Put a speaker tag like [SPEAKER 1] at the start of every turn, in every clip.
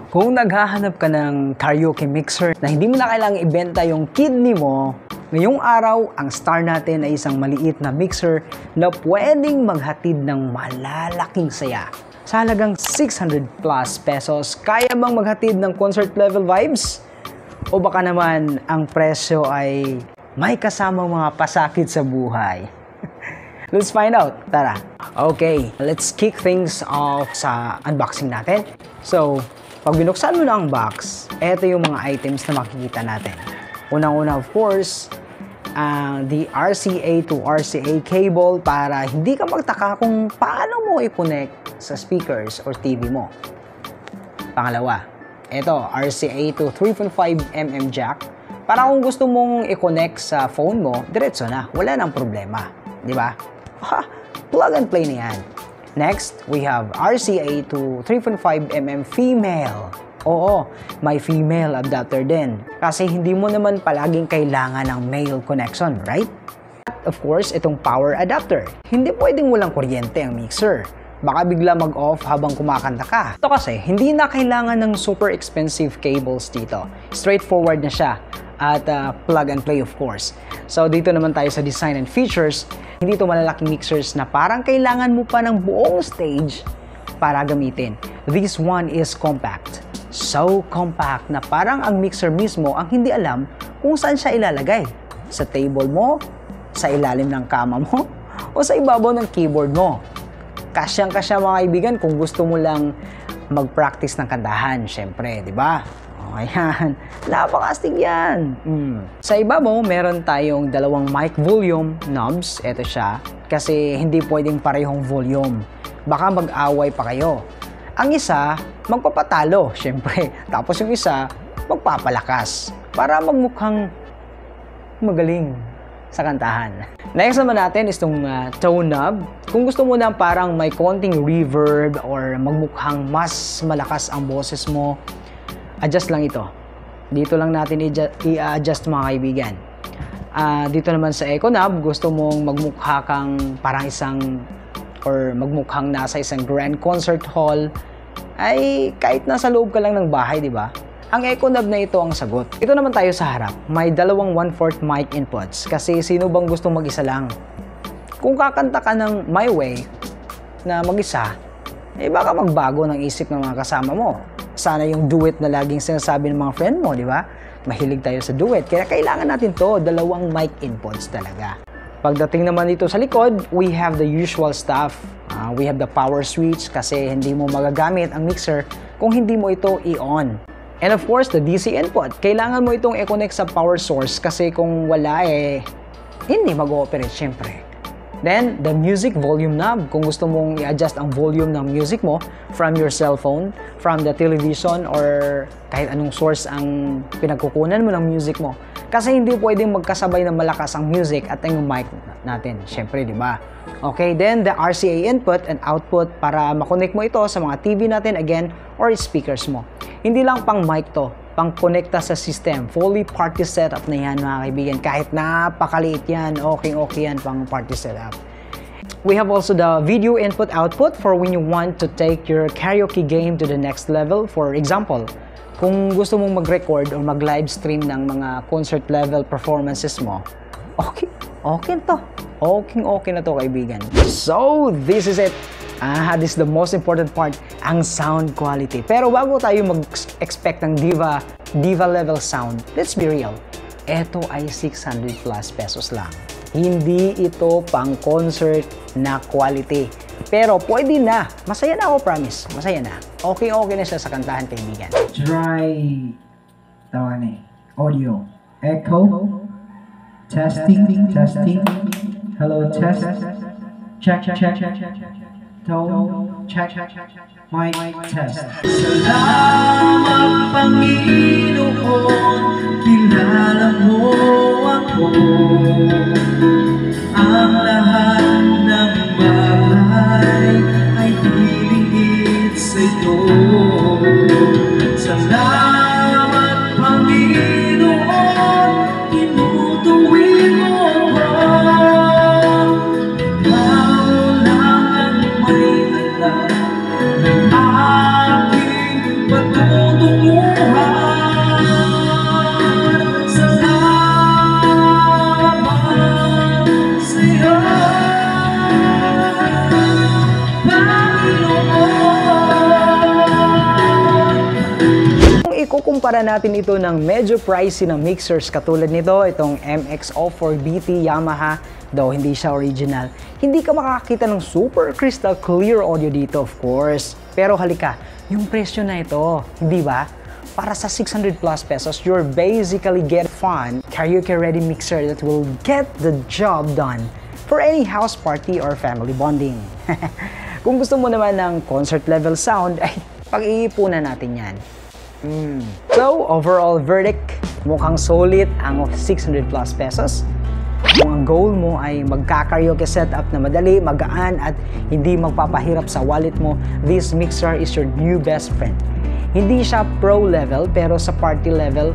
[SPEAKER 1] Kung naghahanap ka ng karaoke mixer na hindi mo na kailangang ibenta yung kidney mo, ngayong araw, ang star natin ay isang maliit na mixer na pwedeng maghatid ng malalaking saya. Sa halagang 600 plus pesos, kaya bang maghatid ng concert level vibes? O baka naman ang presyo ay may kasamang mga pasakit sa buhay? Let's find out. Tara. Okay, let's kick things off sa unboxing natin. So, pag binuksan mo na ang box, eto yung mga items na makikita natin. Unang-una, of course, the RCA to RCA cable para hindi ka magtaka kung paano mo i-connect sa speakers or TV mo. Pangalawa, eto, RCA to 3.5mm jack para kung gusto mong i-connect sa phone mo, diretso na, wala nang problema. Di ba? Plug and play na yan. Next, we have RCA to 3.5mm female. Oo, may female adapter din. Kasi hindi mo naman palaging kailangan ng male connection, right? At of course, itong power adapter. Hindi pwedeng walang kuryente ang mixer. Baka bigla mag-off habang kumakanta ka. Ito kasi, hindi na kailangan ng super expensive cables dito. Straightforward na siya. At plug and play, of course. So, dito naman tayo sa design and features. Hindi ito malalaking mixers na parang kailangan mo pa ng buong stage para gamitin. This one is compact. So compact na parang ang mixer mismo ang hindi alam kung saan siya ilalagay. Sa table mo, sa ilalim ng kama mo, o sa ibabaw ng keyboard mo. Kasyang-kasya mga kaibigan kung gusto mo lang mag-practice ng kantahan, syempre, di ba? Ayan, napakastig yan. Sa ibabaw, meron tayong dalawang mic volume knobs. Ito siya, kasi hindi pwedeng parehong volume. Baka mag-away pa kayo. Ang isa, magpapatalo, syempre. Tapos yung isa, magpapalakas. Para magmukhang magaling sa kantahan. Next naman natin is itong tone knob. Kung gusto mo na parang may konting reverb or magmukhang mas malakas ang boses mo, adjust lang ito. Dito lang natin i-adjust mga kaibigan. Dito naman sa echo knob, gusto mong magmukha kang parang isang or magmukhang nasa isang grand concert hall, ay kahit nasa loob ka lang ng bahay, di ba? Ang echo knob na ito ang sagot. Ito naman tayo sa harap. May dalawang 1/4 mic inputs kasi sino bang gustong mag-isa lang? Kung kakanta ka ng My Way na mag-isa, eh baka magbago ng isip ng mga kasama mo. Sana yung duet na laging sinasabi ng mga friend mo, di ba? Mahilig tayo sa duet. Kaya kailangan natin to, dalawang mic inputs talaga. Pagdating naman dito sa likod, we have the usual stuff. We have the power switch kasi hindi mo magagamit ang mixer kung hindi mo ito i-on. And of course, the DC input. Kailangan mo itong i-connect sa power source kasi kung wala hindi mag-ooperate syempre. Then, the music volume knob. Kung gusto mong i-adjust ang volume ng music mo from your cellphone, from the television, or kahit anong source ang pinagkukunan mo ng music mo. Kasi hindi pwedeng magkasabay na malakas ang music at yung mic natin. Siyempre, di ba? Okay, then the RCA input and output para makonect mo ito sa mga TV natin again or speakers mo. Hindi lang pang mic to, pang konekta sa system. Fully party setup na yan mga kaibigan. Kahit napakaliit yan, okay yan pang party setup. We have also the video input-output for when you want to take your karaoke game to the next level. For example, kung gusto mong mag-record or mag-live stream ng mga concert level performances mo, okay to. Okay na to kaibigan. So, this is it. This is the most important part, ang sound quality. Pero bago tayo mag-expect ng diva level sound, let's be real. Ito ay 600 plus pesos lang. Hindi ito pang concert na quality. Pero pwede na. Masaya na ako, promise. Masaya na. Okay na siya sa kantahan, kaibigan.
[SPEAKER 2] Try audio. Echo. Testing. Hello, test. Check. Tone. Check. Mic test. Salamat Panginoon, kilala mo ako. Ang lahat ng bagay ay dilingit sa'yo. Salamat Panginoon, tinutuwid mo ako. Ikaw lang ang may alam ng aking patutunguhan.
[SPEAKER 1] ikukumpara natin ito ng medyo pricey na mixers katulad nito, itong MX-04BT Yamaha, though hindi siya original. Hindi ka makakakita ng super crystal clear audio dito, of course. Pero halika, yung presyo na ito, hindi ba? Para sa 600 plus pesos, you're basically get fun karaoke ready mixer that will get the job done for any house party or family bonding. Kung gusto mo naman ng concert level sound, ay pag-iipunan natin yan. So, overall verdict, mukhang solid ang 600 plus pesos. Kung ang goal mo ay magka-karaoke setup na madali, magaan at hindi magpapahirap sa wallet mo, this mixer is your new best friend. Hindi siya pro level pero sa party level,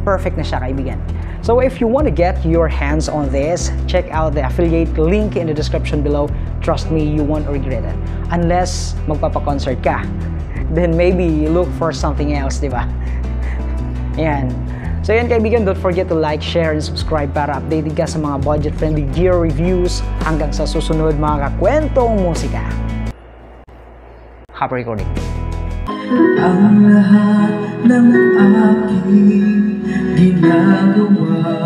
[SPEAKER 1] perfect na siya, kaibigan. So if you want to get your hands on this, check out the affiliate link in the description below. Trust me, you won't regret it. Unless magpapa-concert ka. Then maybe look for something else, di ba? Ayan. So yan kaibigan, don't forget to like, share, and subscribe para updated ka sa mga budget-friendly gear reviews hanggang sa susunod mga kakwentong musika. Happy recording!
[SPEAKER 2] Ang lahat ng aking ginagawa